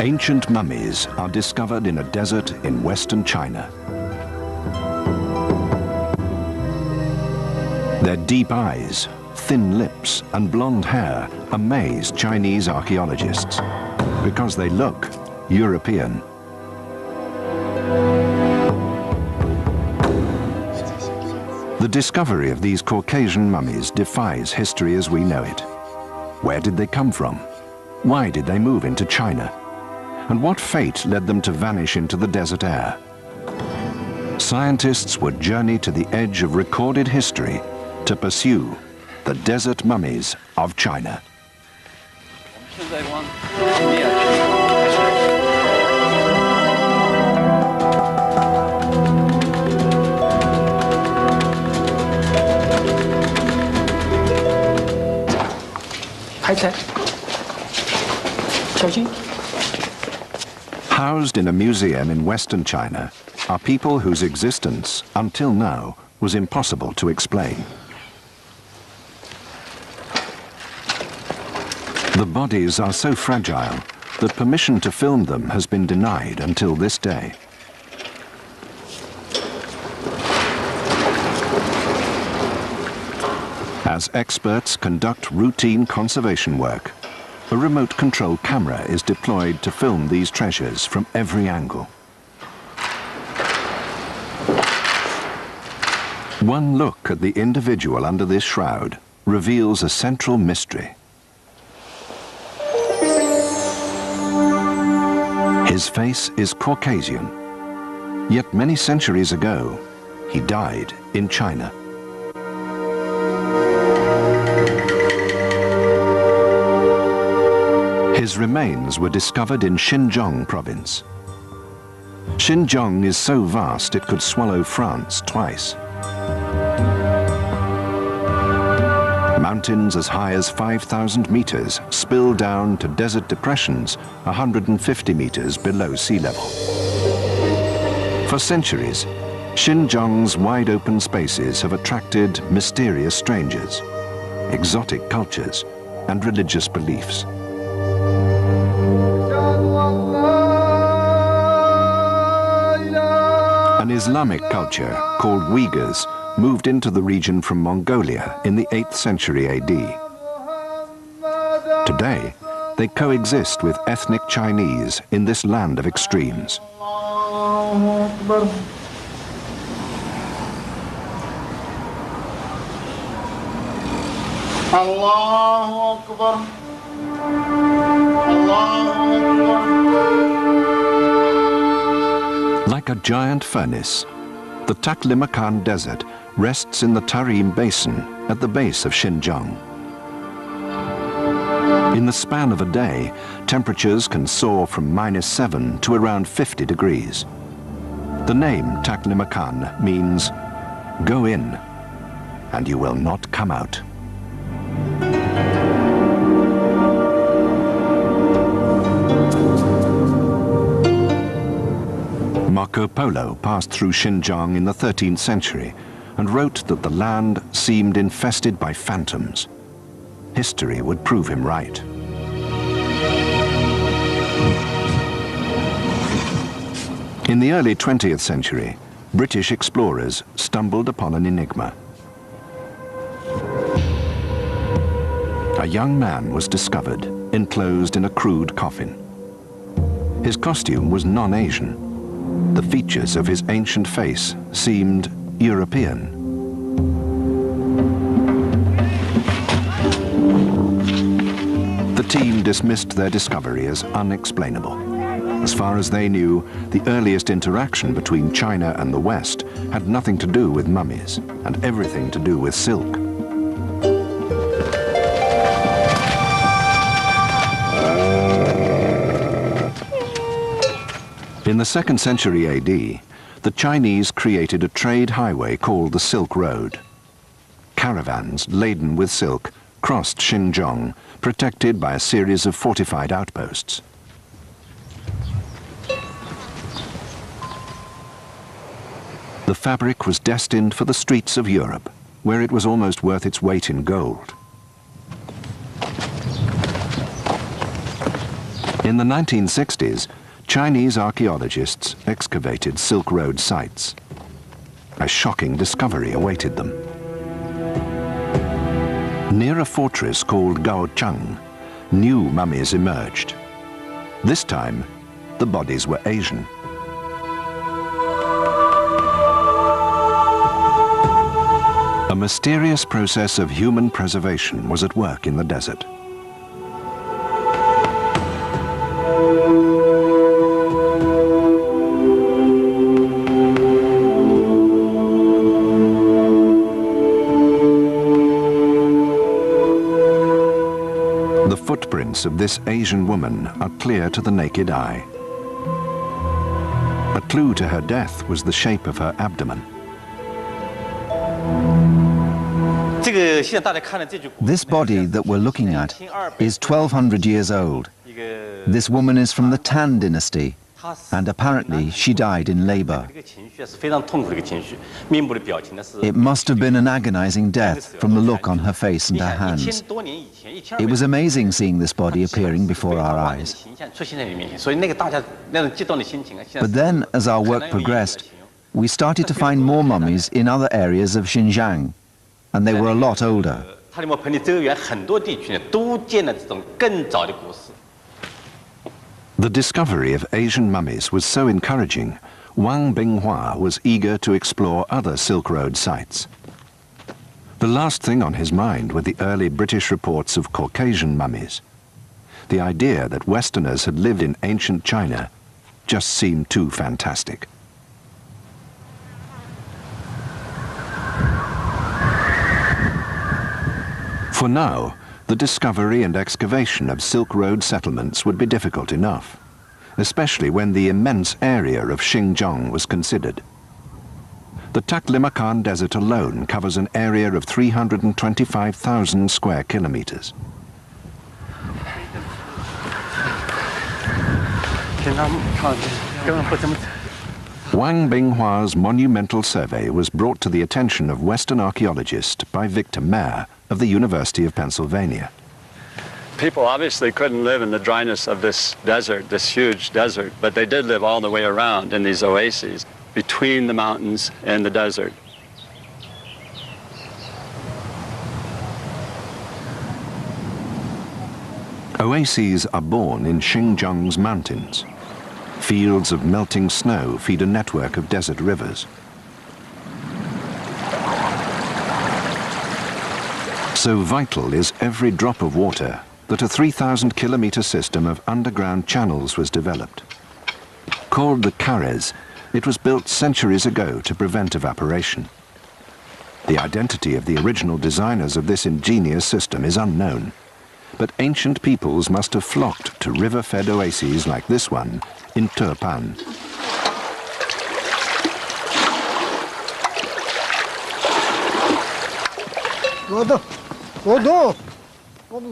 Ancient mummies are discovered in a desert in western China. Their deep eyes, thin lips, and blonde hair amaze Chinese archaeologists because they look European. The discovery of these Caucasian mummies defies history as we know it. Where did they come from? Why did they move into China? And what fate led them to vanish into the desert air? Scientists would journey to the edge of recorded history to pursue the desert mummies of China. Housed in a museum in western China are people whose existence, until now, was impossible to explain. The bodies are so fragile that permission to film them has been denied until this day. As experts conduct routine conservation work, a remote control camera is deployed to film these treasures from every angle. One look at the individual under this shroud reveals a central mystery. His face is Caucasian, yet many centuries ago, he died in China. His remains were discovered in Xinjiang province. Xinjiang is so vast it could swallow France twice. Mountains as high as 5,000 meters spill down to desert depressions 150 meters below sea level. For centuries, Xinjiang's wide-open spaces have attracted mysterious strangers, exotic cultures, and religious beliefs. An Islamic culture called Uyghurs moved into the region from Mongolia in the 8th century AD. Today, they coexist with ethnic Chinese in this land of extremes. Allahu Akbar. Allahu Akbar. Like a giant furnace, the Taklamakan Desert rests in the Tarim Basin at the base of Xinjiang. In the span of a day, temperatures can soar from -7 to around 50 degrees. The name Taklamakan means, "Go in, and you will not come out." Marco Polo passed through Xinjiang in the 13th century and wrote that the land seemed infested by phantoms. History would prove him right. In the early 20th century, British explorers stumbled upon an enigma. A young man was discovered, enclosed in a crude coffin. His costume was non-Asian. The features of his ancient face seemed European. The team dismissed their discovery as unexplainable. As far as they knew, the earliest interaction between China and the West had nothing to do with mummies and everything to do with silk. In the 2nd century AD, the Chinese created a trade highway called the Silk Road. Caravans laden with silk crossed Xinjiang, protected by a series of fortified outposts. The fabric was destined for the streets of Europe, where it was almost worth its weight in gold. In the 1960s, Chinese archaeologists excavated Silk Road sites. A shocking discovery awaited them. Near a fortress called Gaochang, new mummies emerged. This time, the bodies were Asian. A mysterious process of human preservation was at work in the desert. The footprints of this Asian woman are clear to the naked eye. A clue to her death was the shape of her abdomen. This body that we're looking at is 1,200 years old. This woman is from the Tang dynasty, and apparently she died in labor. It must have been an agonizing death from the look on her face and her hands. It was amazing seeing this body appearing before our eyes. But then, as our work progressed, we started to find more mummies in other areas of Xinjiang, and they were a lot older. The discovery of Asian mummies was so encouraging, Wang Binghua was eager to explore other Silk Road sites. The last thing on his mind were the early British reports of Caucasian mummies. The idea that Westerners had lived in ancient China just seemed too fantastic. For now, the discovery and excavation of Silk Road settlements would be difficult enough, especially when the immense area of Xinjiang was considered. The Taklamakan Desert alone covers an area of 325,000 square kilometers. Wang Binghua's monumental survey was brought to the attention of Western archaeologists by Victor Mayer of the University of Pennsylvania. People obviously couldn't live in the dryness of this desert, this huge desert, but they did live all the way around in these oases between the mountains and the desert. Oases are born in Xinjiang's mountains. Fields of melting snow feed a network of desert rivers. So vital is every drop of water that a 3,000-kilometer system of underground channels was developed. Called the Carrez, it was built centuries ago to prevent evaporation. The identity of the original designers of this ingenious system is unknown, but ancient peoples must have flocked to river-fed oases like this one in Turpan.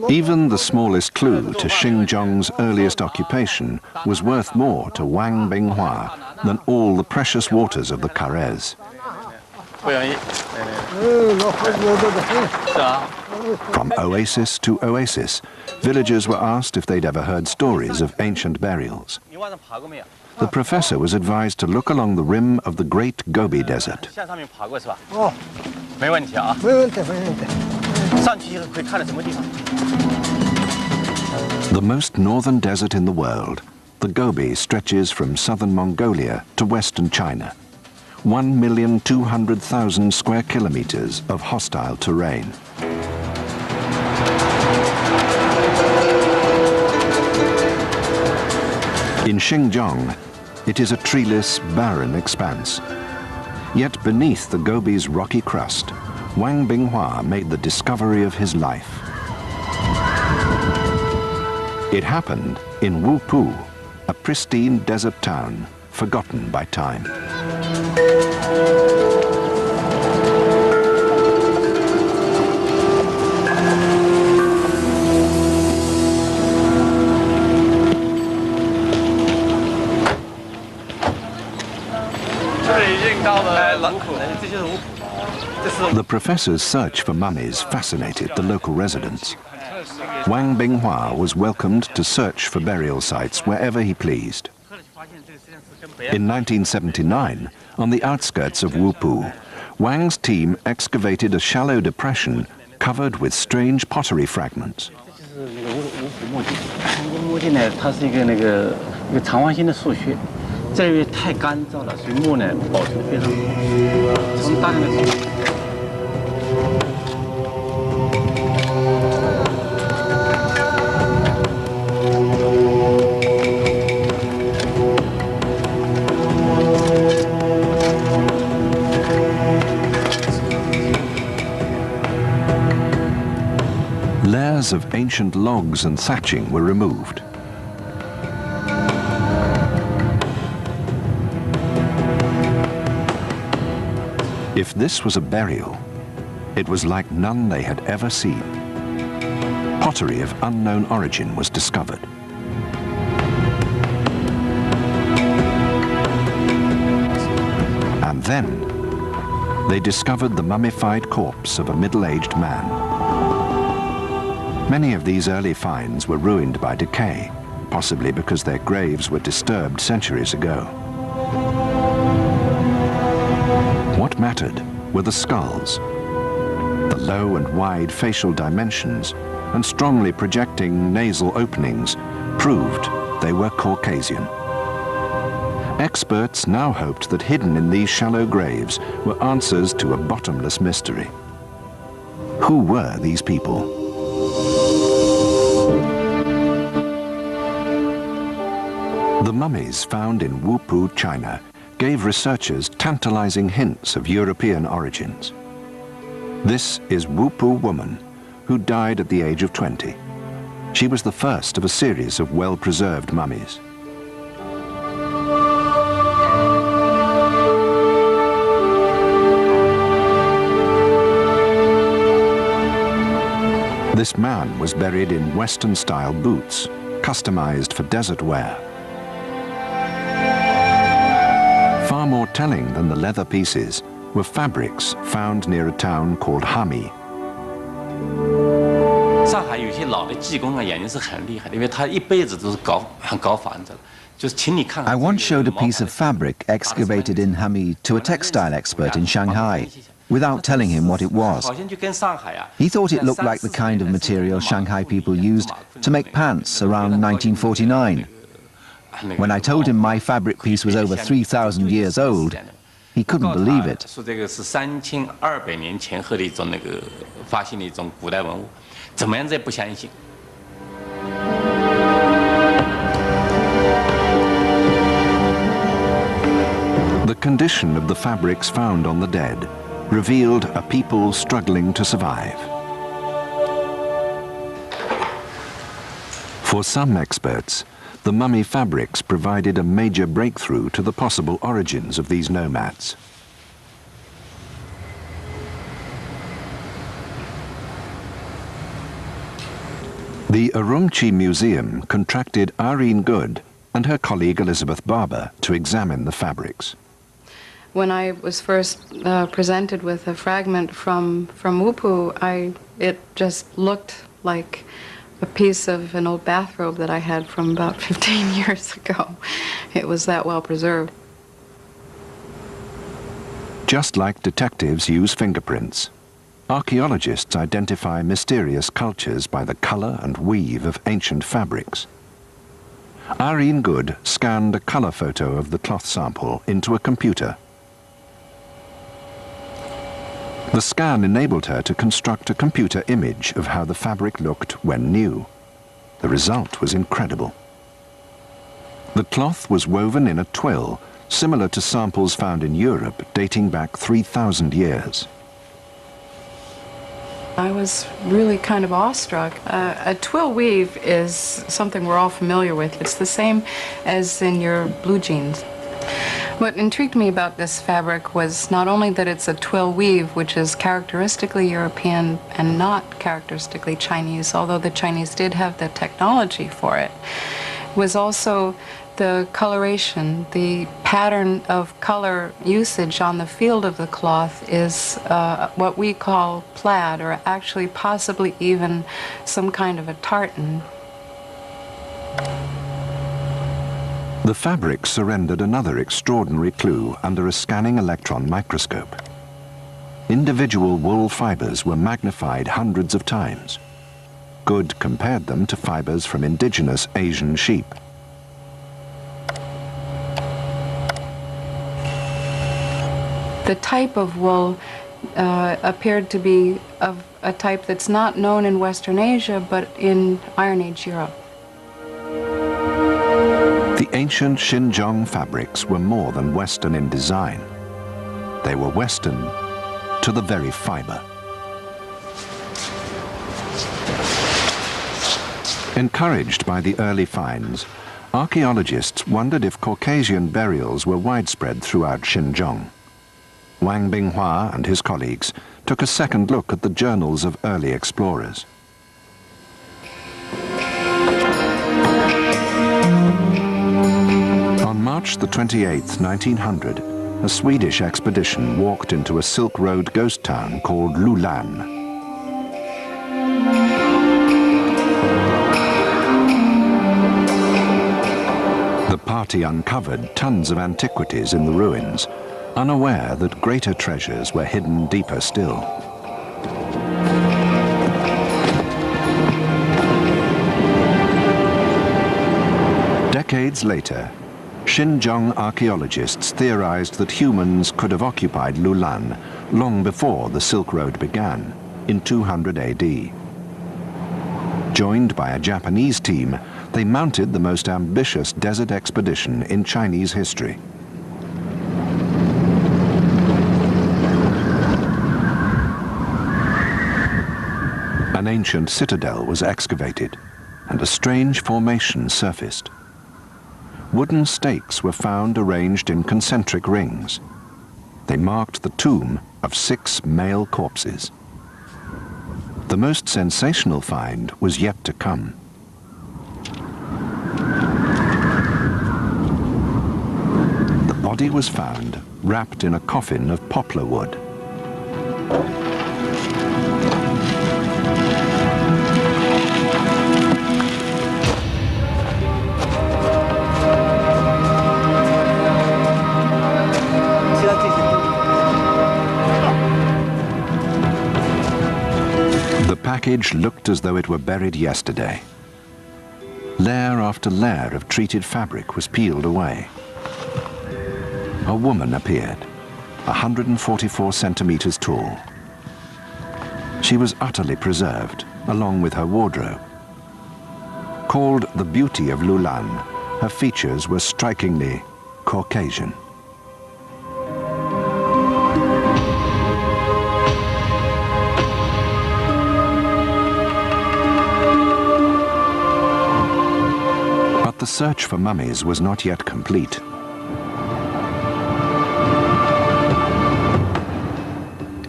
Even the smallest clue to Xinjiang's earliest occupation was worth more to Wang Binghua than all the precious waters of the Carrez. From oasis to oasis, villagers were asked if they'd ever heard stories of ancient burials. The professor was advised to look along the rim of the Great Gobi Desert. The most northern desert in the world, the Gobi stretches from southern Mongolia to western China. 1,200,000 square kilometers of hostile terrain. In Xinjiang, it is a treeless, barren expanse. Yet beneath the Gobi's rocky crust, Wang Binghua made the discovery of his life. It happened in Wupu, a pristine desert town forgotten by time. The professor's search for mummies fascinated the local residents. Wang Binghua was welcomed to search for burial sites wherever he pleased. In 1979, on the outskirts of Wupu, Wang's team excavated a shallow depression covered with strange pottery fragments. Layers of ancient logs and thatching were removed. If this was a burial, it was like none they had ever seen. Pottery of unknown origin was discovered. And then they discovered the mummified corpse of a middle-aged man. Many of these early finds were ruined by decay, possibly because their graves were disturbed centuries ago. What mattered were the skulls. The low and wide facial dimensions and strongly projecting nasal openings proved they were Caucasian. Experts now hoped that hidden in these shallow graves were answers to a bottomless mystery. Who were these people? The mummies found in Wupu, China, gave researchers tantalizing hints of European origins. This is Wupu woman, who died at the age of 20. She was the first of a series of well-preserved mummies. This man was buried in Western-style boots, customized for desert wear. Far more telling than the leather pieces were fabrics found near a town called Hami. I once showed a piece of fabric excavated in Hami to a textile expert in Shanghai, without telling him what it was. He thought it looked like the kind of material Shanghai people used to make pants around 1949. When I told him my fabric piece was over 3,000 years old, he couldn't believe it. The condition of the fabrics found on the dead revealed a people struggling to survive. For some experts, the mummy fabrics provided a major breakthrough to the possible origins of these nomads. The Urumqi Museum contracted Irene Good and her colleague Elizabeth Barber to examine the fabrics. When I was first presented with a fragment from Wupu, it just looked like a piece of an old bathrobe that I had from about 15 years ago. It was that well preserved. Just like detectives use fingerprints, archaeologists identify mysterious cultures by the color and weave of ancient fabrics. Irene Good scanned a color photo of the cloth sample into a computer. The scan enabled her to construct a computer image of how the fabric looked when new. The result was incredible. The cloth was woven in a twill, similar to samples found in Europe dating back 3,000 years. I was really kind of awestruck. A twill weave is something we're all familiar with. It's the same as in your blue jeans. What intrigued me about this fabric was not only that it's a twill weave, which is characteristically European and not characteristically Chinese, although the Chinese did have the technology for it. was also the coloration. The pattern of color usage on the field of the cloth is what we call plaid, or actually possibly even some kind of a tartan. The fabric surrendered another extraordinary clue under a scanning electron microscope. Individual wool fibers were magnified hundreds of times. Good compared them to fibers from indigenous Asian sheep. The type of wool appeared to be of a type that's not known in Western Asia, but in Iron Age Europe. The ancient Xinjiang fabrics were more than Western in design. They were Western to the very fiber. Encouraged by the early finds, archaeologists wondered if Caucasian burials were widespread throughout Xinjiang. Wang Binghua and his colleagues took a second look at the journals of early explorers. On March the 28th, 1900, a Swedish expedition walked into a Silk Road ghost town called Lulan. The party uncovered tons of antiquities in the ruins, unaware that greater treasures were hidden deeper still. Decades later, Xinjiang archaeologists theorized that humans could have occupied Lulan long before the Silk Road began, in 200 AD. Joined by a Japanese team, they mounted the most ambitious desert expedition in Chinese history. An ancient citadel was excavated, and a strange formation surfaced. Wooden stakes were found arranged in concentric rings. They marked the tomb of 6 male corpses. The most sensational find was yet to come. The body was found wrapped in a coffin of poplar wood. The package looked as though it were buried yesterday. Layer after layer of treated fabric was peeled away. A woman appeared, 144 centimeters tall. She was utterly preserved, along with her wardrobe. Called the Beauty of Lulan, her features were strikingly Caucasian. But the search for mummies was not yet complete.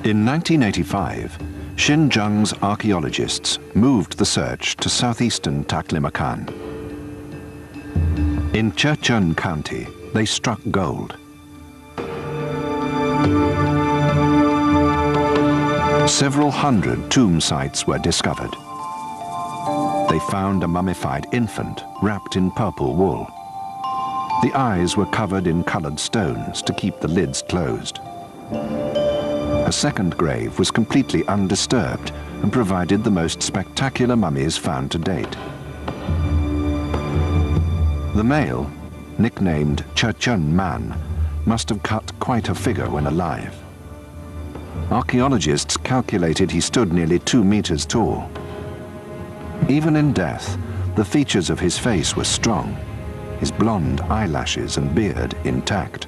In 1985, Xinjiang's archaeologists moved the search to southeastern Taklamakan. In Chechun County, they struck gold. Several hundred tomb sites were discovered. They found a mummified infant wrapped in purple wool. The eyes were covered in colored stones to keep the lids closed. A second grave was completely undisturbed and provided the most spectacular mummies found to date. The male, nicknamed Chechun Man, must have cut quite a figure when alive. Archaeologists calculated he stood nearly 2 meters tall. Even in death, the features of his face were strong, his blonde eyelashes and beard intact.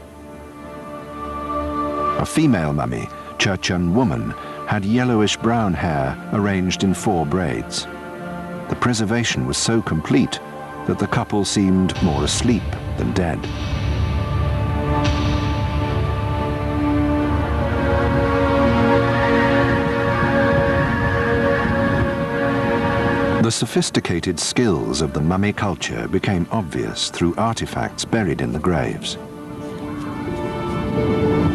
A female mummy, Chechun Woman, had yellowish-brown hair arranged in 4 braids. The preservation was so complete that the couple seemed more asleep than dead. The The sophisticated skills of the mummy culture became obvious through artifacts buried in the graves.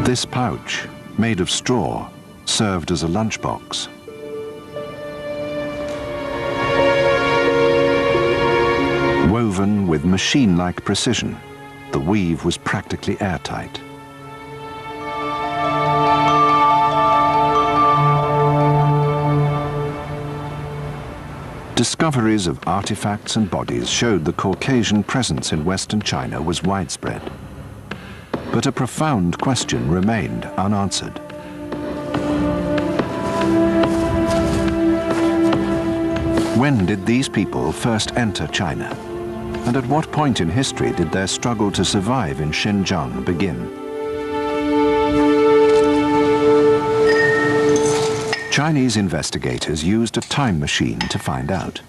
This pouch, made of straw, served as a lunchbox. Woven with machine-like precision, the weave was practically airtight. Discoveries of artifacts and bodies showed the Caucasian presence in Western China was widespread. But a profound question remained unanswered. When did these people first enter China? And at what point in history did their struggle to survive in Xinjiang begin? Chinese investigators used a time machine to find out.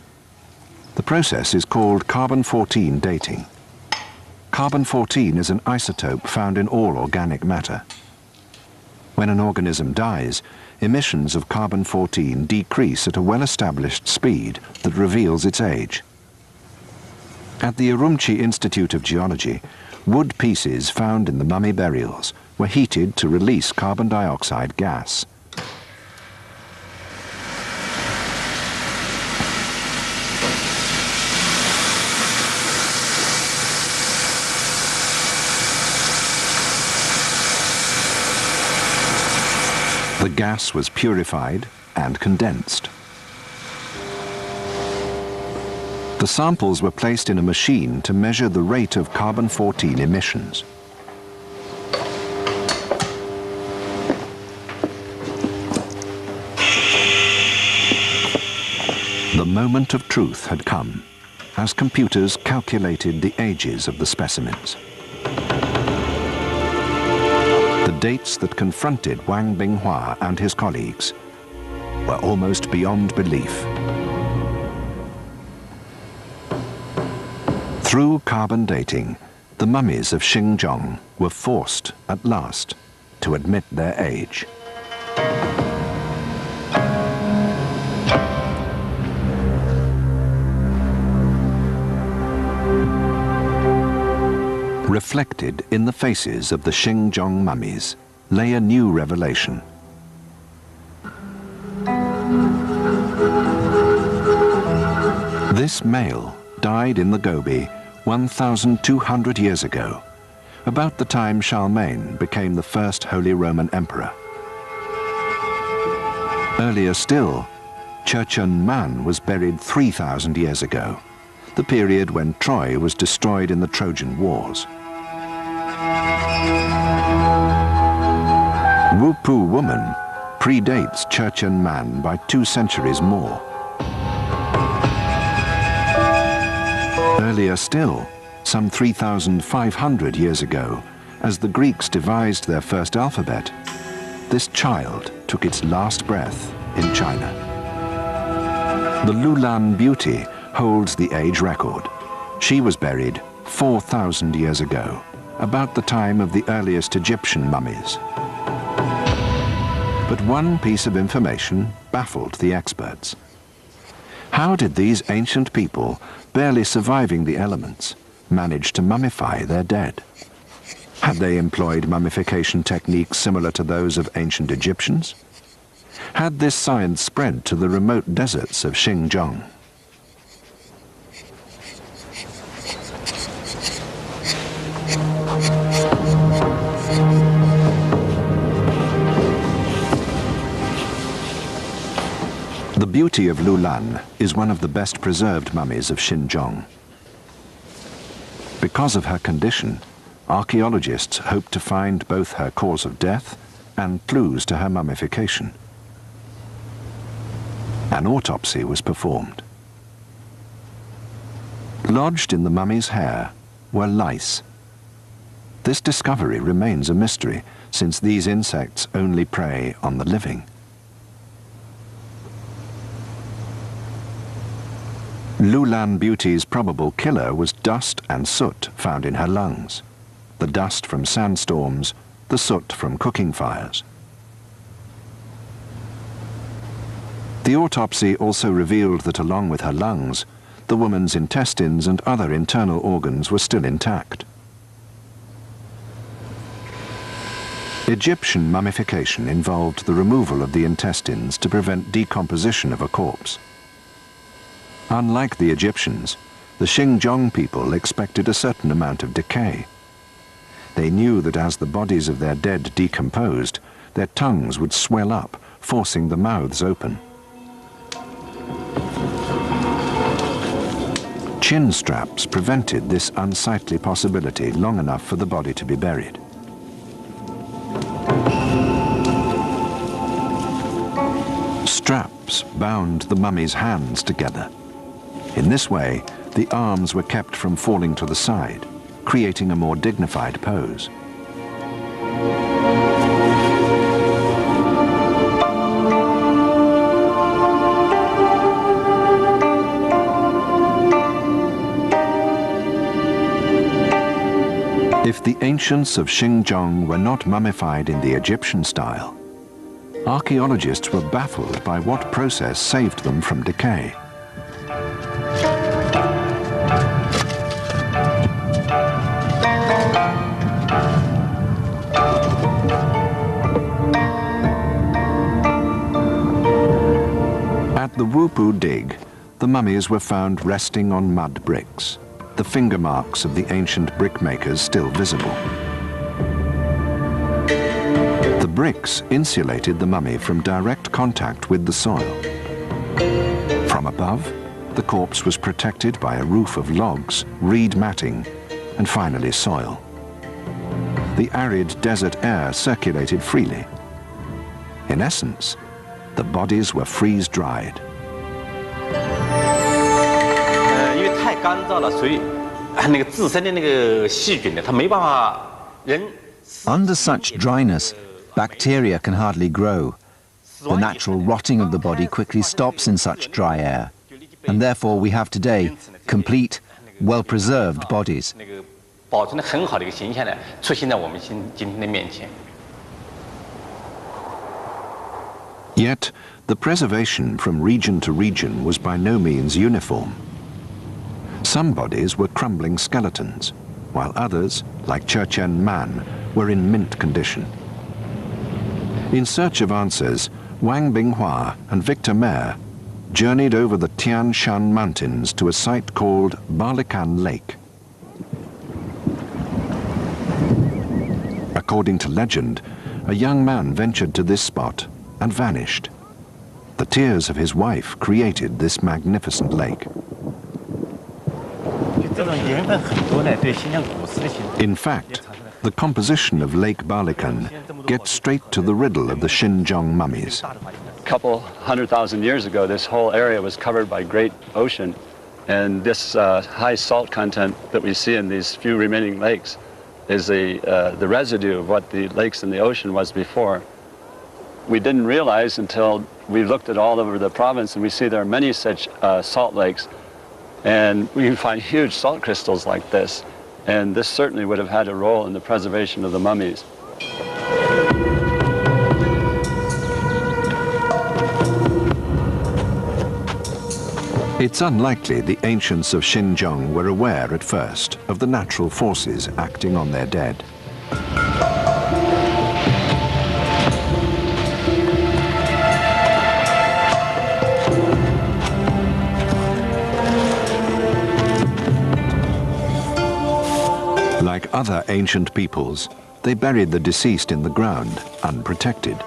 The process is called carbon-14 dating. Carbon-14 is an isotope found in all organic matter. When an organism dies, emissions of carbon-14 decrease at a well-established speed that reveals its age. At the Urumqi Institute of Geology, wood pieces found in the mummy burials were heated to release carbon dioxide gas. The gas was purified and condensed. The samples were placed in a machine to measure the rate of carbon-14 emissions. The moment of truth had come, as computers calculated the ages of the specimens. The dates that confronted Wang Binghua and his colleagues were almost beyond belief. Through carbon dating, the mummies of Xinjiang were forced, at last, to admit their age. Reflected in the faces of the Xinjiang mummies lay a new revelation. This male died in the Gobi 1,200 years ago, about the time Charlemagne became the first Holy Roman Emperor. Earlier still, Churchen Man was buried 3,000 years ago, the period when Troy was destroyed in the Trojan Wars. Wupu woman predates Churchen Man by 2 centuries more. Earlier still, some 3,500 years ago, as the Greeks devised their first alphabet, this child took its last breath in China. The Lulan beauty holds the age record. She was buried 4,000 years ago, about the time of the earliest Egyptian mummies. But one piece of information baffled the experts. How did these ancient people, barely surviving the elements, manage to mummify their dead? Had they employed mummification techniques similar to those of ancient Egyptians? Had this science spread to the remote deserts of Xinjiang? The beauty of Lulan is one of the best preserved mummies of Xinjiang. Because of her condition, archaeologists hope to find both her cause of death and clues to her mummification. An autopsy was performed. Lodged in the mummy's hair were lice. This discovery remains a mystery, since these insects only prey on the living. Lulan Beauty's probable killer was dust and soot found in her lungs. The dust from sandstorms, the soot from cooking fires. The autopsy also revealed that along with her lungs, the woman's intestines and other internal organs were still intact. Egyptian mummification involved the removal of the intestines to prevent decomposition of a corpse. Unlike the Egyptians, the Xinjiang people expected a certain amount of decay. They knew that as the bodies of their dead decomposed, their tongues would swell up, forcing the mouths open. Chin straps prevented this unsightly possibility long enough for the body to be buried. Straps bound the mummy's hands together. In this way, the arms were kept from falling to the side, creating a more dignified pose. If the ancients of Xinjiang were not mummified in the Egyptian style, archaeologists were baffled by what process saved them from decay. At the Wupu dig, the mummies were found resting on mud bricks, the finger marks of the ancient brickmakers still visible. The bricks insulated the mummy from direct contact with the soil. From above, the corpse was protected by a roof of logs, reed matting, and finally soil. The arid desert air circulated freely. In essence, the bodies were freeze-dried. Under such dryness, bacteria can hardly grow. The natural rotting of the body quickly stops in such dry air, and therefore we have today complete, well-preserved bodies. Yet, the preservation from region to region was by no means uniform. Some bodies were crumbling skeletons, while others, like Chechen Man, were in mint condition. In search of answers, Wang Binghua and Victor Mayer journeyed over the Tian Shan Mountains to a site called Barlikan Lake. According to legend, a young man ventured to this spot and vanished. The tears of his wife created this magnificent lake. In fact, the composition of Lake Barlikan gets straight to the riddle of the Xinjiang mummies. A couple 100,000 years ago, this whole area was covered by great ocean, and this high salt content that we see in these few remaining lakes is the residue of what the lakes in the ocean was before. We didn't realize until we looked at all over the province, and we see there are many such salt lakes, and we can find huge salt crystals like this, and this certainly would have had a role in the preservation of the mummies. It's unlikely the ancients of Xinjiang were aware at first of the natural forces acting on their dead. Like other ancient peoples, they buried the deceased in the ground, unprotected.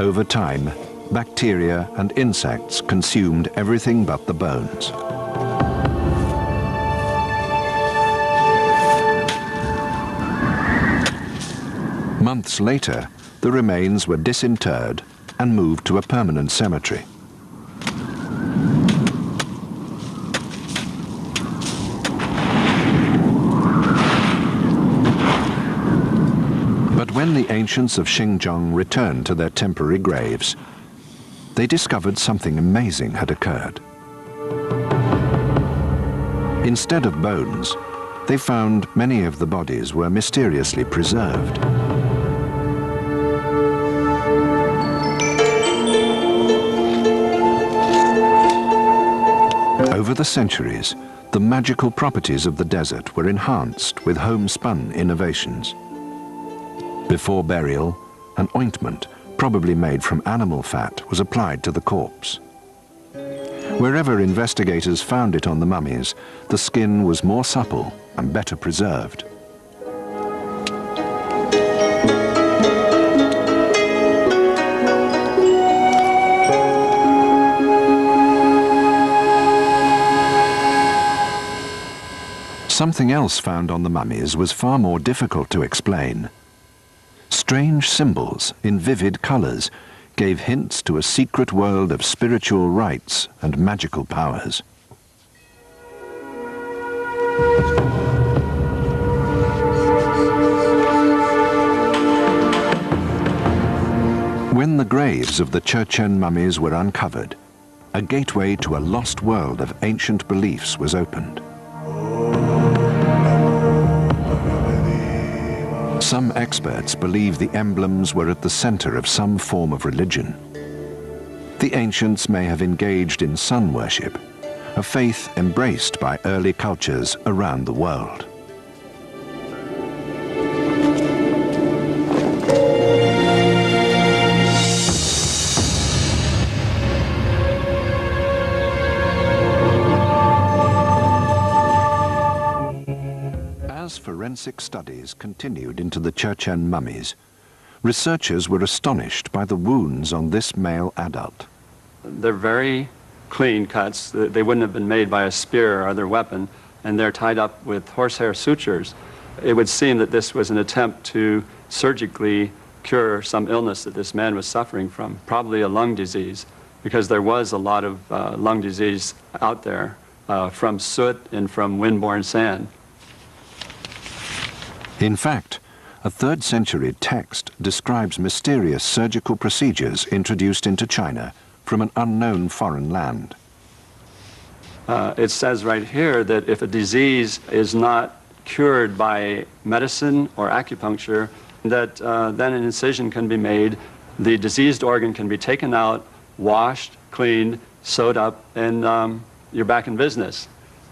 Over time, bacteria and insects consumed everything but the bones. Months later, the remains were disinterred and moved to a permanent cemetery. When the ancients of Xinjiang returned to their temporary graves, they discovered something amazing had occurred. Instead of bones, They found many of the bodies were mysteriously preserved. Over the centuries, the magical properties of the desert were enhanced with homespun innovations. Before burial, an ointment, probably made from animal fat, was applied to the corpse. Wherever investigators found it on the mummies, the skin was more supple and better preserved. Something else found on the mummies was far more difficult to explain. Strange symbols in vivid colors gave hints to a secret world of spiritual rites and magical powers. When the graves of the Chechen mummies were uncovered, a gateway to a lost world of ancient beliefs was opened. Some experts believe the emblems were at the center of some form of religion. The ancients may have engaged in sun worship, a faith embraced by early cultures around the world. As forensic studies continued into the Chechen mummies, researchers were astonished by the wounds on this male adult. They're very clean cuts. They wouldn't have been made by a spear or other weapon, and they're tied up with horsehair sutures. It would seem that this was an attempt to surgically cure some illness that this man was suffering from, probably a lung disease, because there was a lot of lung disease out there from soot and from windborne sand. In fact, a 3rd century text describes mysterious surgical procedures introduced into China from an unknown foreign land. It says right here that if a disease is not cured by medicine or acupuncture, that then an incision can be made, the diseased organ can be taken out, washed, cleaned, sewed up, and you're back in business.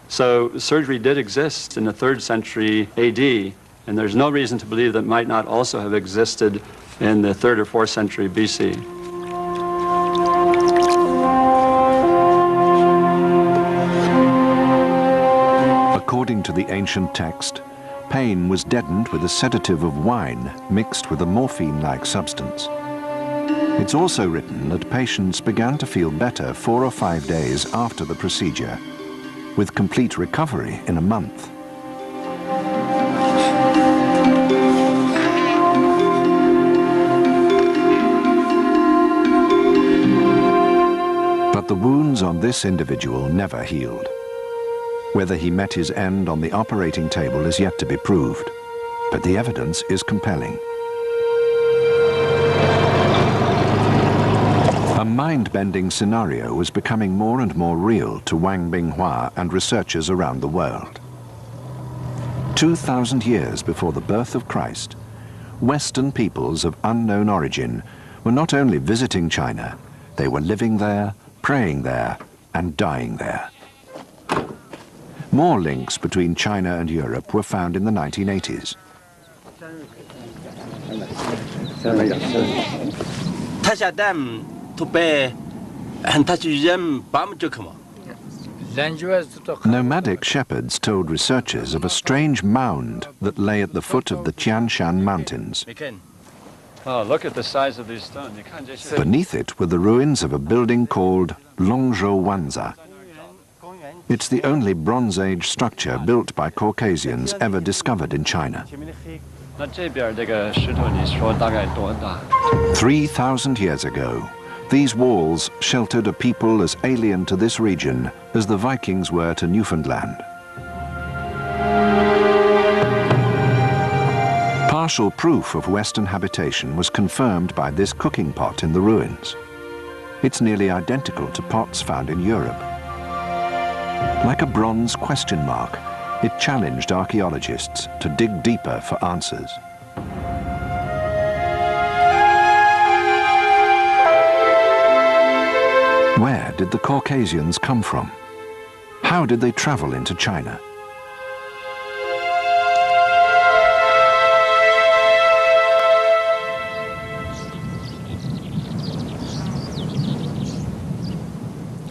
So surgery did exist in the 3rd century AD, and there's no reason to believe that it might not also have existed in the 3rd or 4th century BC. According to the ancient text, pain was deadened with a sedative of wine mixed with a morphine-like substance. It's also written that patients began to feel better 4 or 5 days after the procedure, with complete recovery in a month. But the wounds on this individual never healed. Whether he met his end on the operating table is yet to be proved, but the evidence is compelling. A mind-bending scenario was becoming more and more real to Wang Binghua and researchers around the world. 2,000 years before the birth of Christ, Western peoples of unknown origin were not only visiting China, they were living there, praying there, and dying there. More links between China and Europe were found in the 1980s. Nomadic shepherds told researchers of a strange mound that lay at the foot of the Tianshan Mountains. Oh, look at the size of these stones. Beneath it were the ruins of a building called Longzhou Wanza. It's the only Bronze Age structure built by Caucasians ever discovered in China. 3,000 years ago, these walls sheltered a people as alien to this region as the Vikings were to Newfoundland. Partial proof of Western habitation was confirmed by this cooking pot in the ruins. It's nearly identical to pots found in Europe. Like a bronze question mark, It challenged archaeologists to dig deeper for answers. Where did the Caucasians come from? How did they travel into China?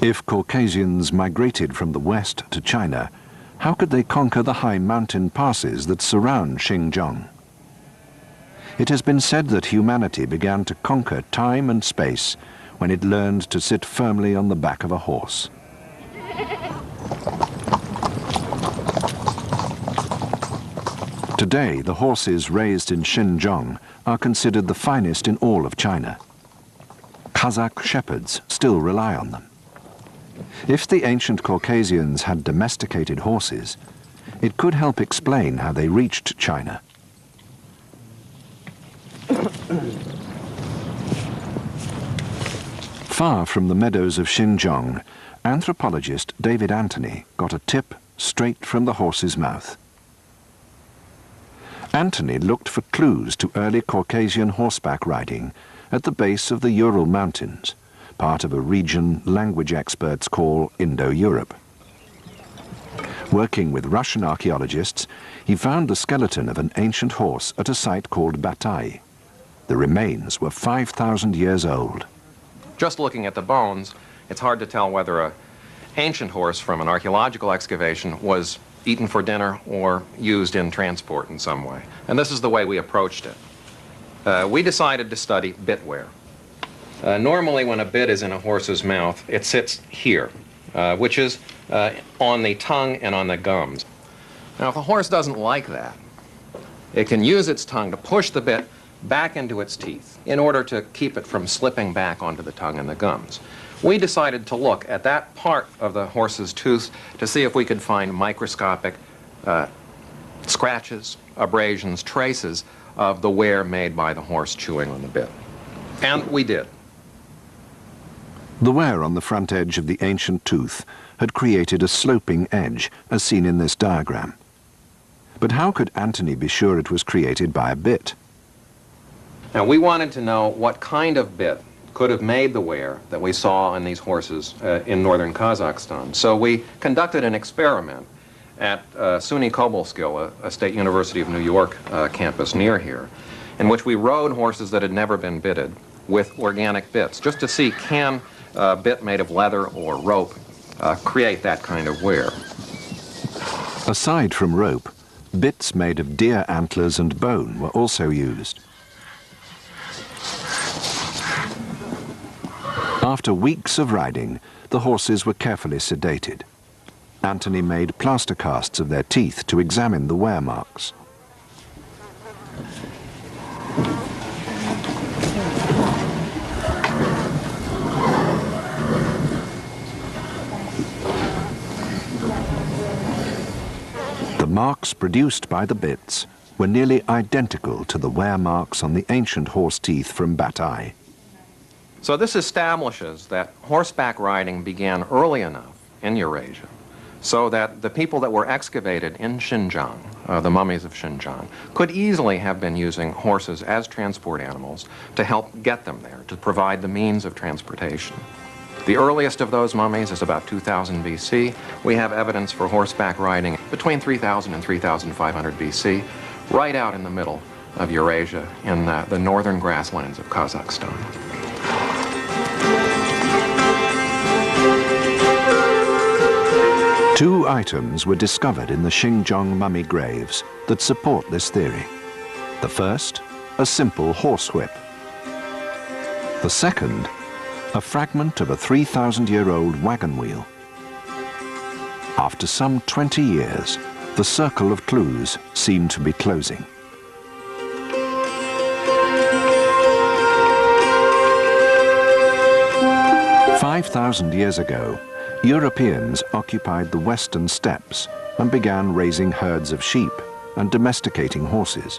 If Caucasians migrated from the west to China, how could they conquer the high mountain passes that surround Xinjiang? It has been said that humanity began to conquer time and space when it learned to sit firmly on the back of a horse. Today, the horses raised in Xinjiang are considered the finest in all of China. Kazakh shepherds still rely on them. If the ancient Caucasians had domesticated horses, it could help explain how they reached China. Far from the meadows of Xinjiang, anthropologist David Anthony got a tip straight from the horse's mouth. Anthony looked for clues to early Caucasian horseback riding at the base of the Ural Mountains, part of a region language experts call Indo-Europe. Working with Russian archaeologists, he found the skeleton of an ancient horse at a site called Batai. The remains were 5,000 years old. Just looking at the bones, it's hard to tell whether an ancient horse from an archaeological excavation was eaten for dinner or used in transport in some way. And this is the way we approached it. We decided to study bit wear. Normally when a bit is in a horse's mouth, it sits here, which is on the tongue and on the gums. Now if a horse doesn't like that, it can use its tongue to push the bit back into its teeth in order to keep it from slipping back onto the tongue and the gums. We decided to look at that part of the horse's tooth to see if we could find microscopic scratches, abrasions, traces of the wear made by the horse chewing on the bit. And we did. The wear on the front edge of the ancient tooth had created a sloping edge, as seen in this diagram. But how could Anthony be sure it was created by a bit? Now, we wanted to know what kind of bit could have made the wear that we saw on these horses in northern Kazakhstan. So we conducted an experiment at SUNY Cobleskill, a State University of New York campus near here, in which we rode horses that had never been bitted with organic bits, just to see can a bit made of leather or rope create that kind of wear. Aside from rope, bits made of deer antlers and bone were also used. After weeks of riding, the horses were carefully sedated. Anthony made plaster casts of their teeth to examine the wear marks. The marks produced by the bits were nearly identical to the wear marks on the ancient horse teeth from Batai. So this establishes that horseback riding began early enough in Eurasia so that the people that were excavated in Xinjiang, the mummies of Xinjiang, could easily have been using horses as transport animals to help get them there, to provide the means of transportation. The earliest of those mummies is about 2000 BC. We have evidence for horseback riding between 3000 and 3500 BC, right out in the middle of Eurasia in the northern grasslands of Kazakhstan. Two items were discovered in the Xinjiang mummy graves that support this theory. The first, a simple horsewhip. The second, a fragment of a 3,000-year-old wagon wheel. After some 20 years, the circle of clues seemed to be closing. "5,000 years ago, Europeans occupied the western steppes and began raising herds of sheep and domesticating horses.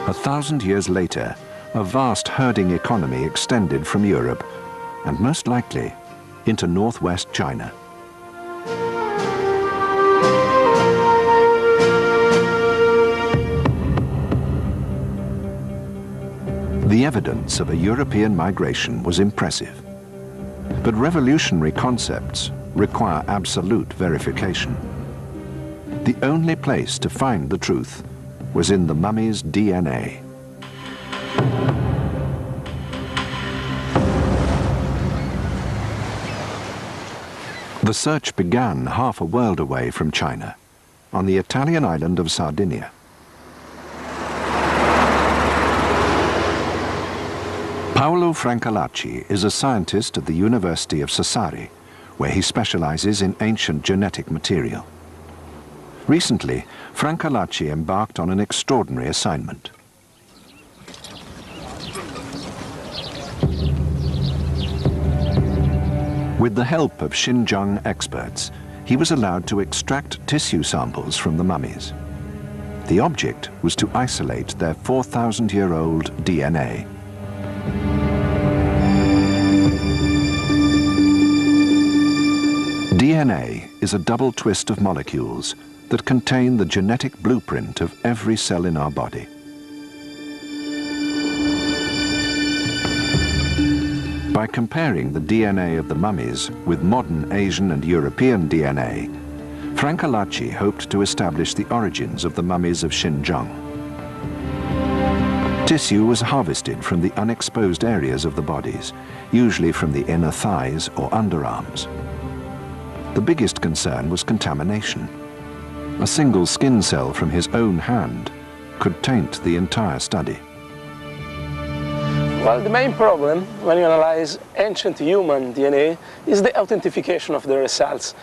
1,000 years later, a vast herding economy extended from Europe and most likely into northwest China. The evidence of a European migration was impressive. But revolutionary concepts require absolute verification. The only place to find the truth was in the mummy's DNA. The search began half a world away from China, on the Italian island of Sardinia. Paolo Francalacci is a scientist at the University of Sassari, where he specializes in ancient genetic material. Recently, Francalacci embarked on an extraordinary assignment. With the help of Xinjiang experts, he was allowed to extract tissue samples from the mummies. The object was to isolate their 4,000-year-old DNA. DNA is a double twist of molecules that contain the genetic blueprint of every cell in our body. By comparing the DNA of the mummies with modern Asian and European DNA, Francalacci hoped to establish the origins of the mummies of Xinjiang. Tissue was harvested from the unexposed areas of the bodies, usually from the inner thighs or underarms. The biggest concern was contamination. A single skin cell from his own hand could taint the entire study. Well, the main problem when you analyze ancient human DNA is the authentication of the results,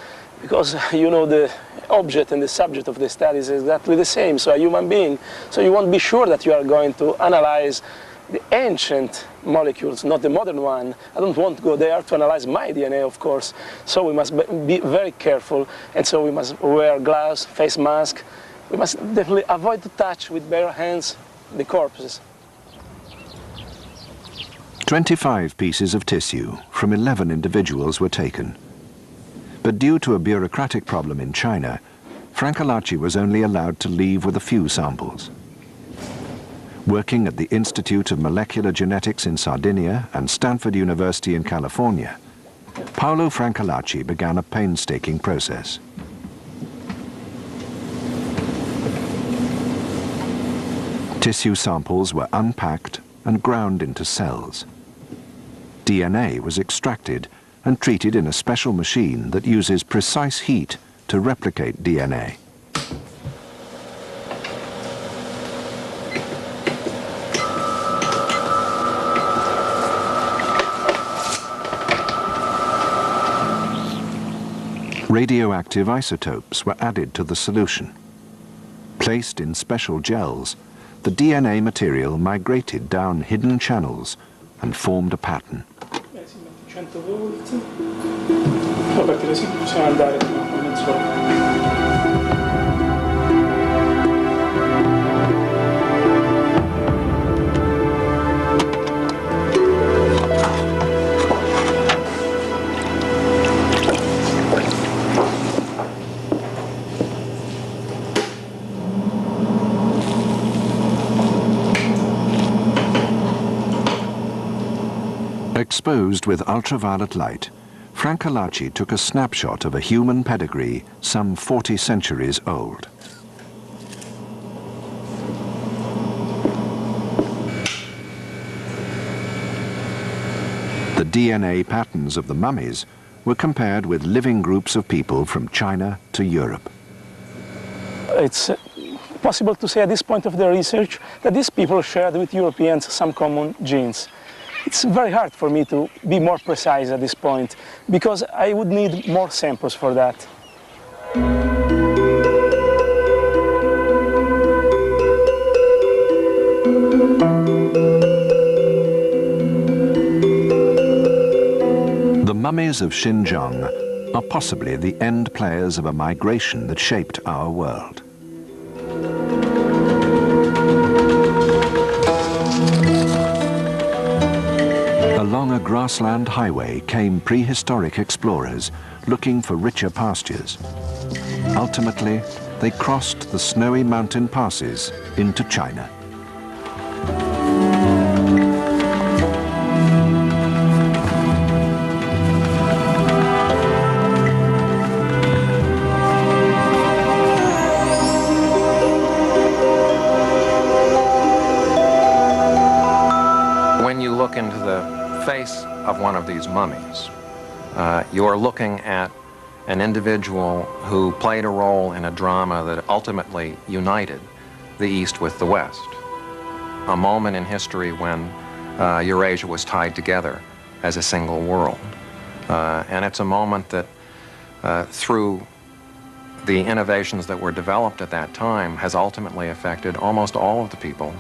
because you know the object and the subject of the study is exactly the same, so a human being. So you won't be sure that you are going to analyze the ancient molecules, not the modern one. I don't want to go there to analyze my DNA, of course. So we must be very careful, and so we must wear gloves, face mask. We must definitely avoid to touch with bare hands the corpses. 25 pieces of tissue from 11 individuals were taken. But due to a bureaucratic problem in China, Francalacci was only allowed to leave with a few samples. Working at the Institute of Molecular Genetics in Sardinia and Stanford University in California, Paolo Francalacci began a painstaking process. Tissue samples were unpacked and ground into cells. DNA was extracted and treated in a special machine that uses precise heat to replicate DNA. Radioactive isotopes were added to the solution. Placed in special gels, the DNA material migrated down hidden channels and formed a pattern. Exposed with ultraviolet light, Francalacci took a snapshot of a human pedigree some 40 centuries old. The DNA patterns of the mummies were compared with living groups of people from China to Europe. It's possible to say at this point of the research that these people shared with Europeans some common genes. It's very hard for me to be more precise at this point, because I would need more samples for that. The mummies of Xinjiang are possibly the end players of a migration that shaped our world. Along a grassland highway came prehistoric explorers looking for richer pastures. Ultimately, they crossed the snowy mountain passes into China. these mummies, you're looking at an individual who played a role in a drama that ultimately united the East with the West. A moment in history when Eurasia was tied together as a single world. And it's a moment that, through the innovations that were developed at that time, has ultimately affected almost all of the people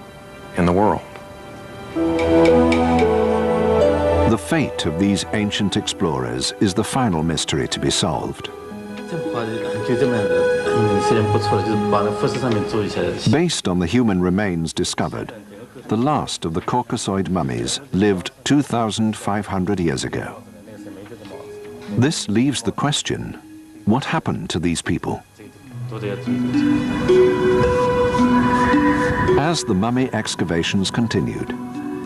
in the world. The fate of these ancient explorers is the final mystery to be solved. Based on the human remains discovered, the last of the Caucasoid mummies lived 2,500 years ago. This leaves the question, what happened to these people? As the mummy excavations continued,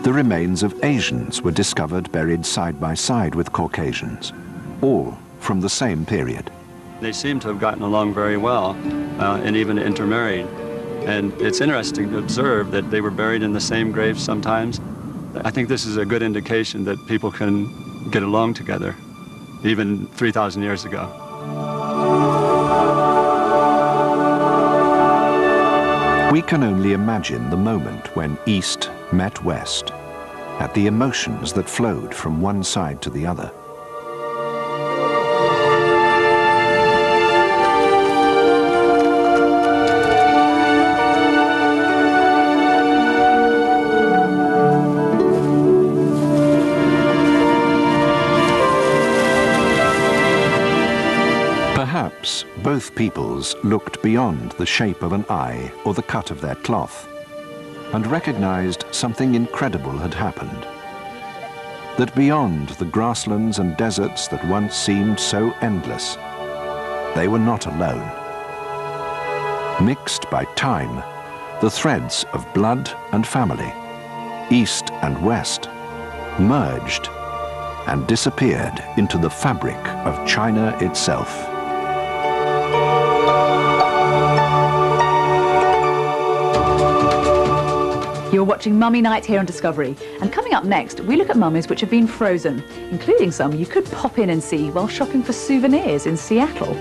the remains of Asians were discovered buried side by side with Caucasians, all from the same period. They seem to have gotten along very well and even intermarried. And it's interesting to observe that they were buried in the same graves sometimes. I think this is a good indication that people can get along together, even 3,000 years ago. We can only imagine the moment when East met West, at the emotions that flowed from one side to the other. Perhaps both peoples looked beyond the shape of an eye or the cut of their cloth and recognized something incredible had happened. That beyond the grasslands and deserts that once seemed so endless, they were not alone. Mixed by time, the threads of blood and family, East and West, merged and disappeared into the fabric of China itself. You're watching Mummy Night here on Discovery, and coming up next, we look at mummies which have been frozen, including some you could pop in and see while shopping for souvenirs in Seattle.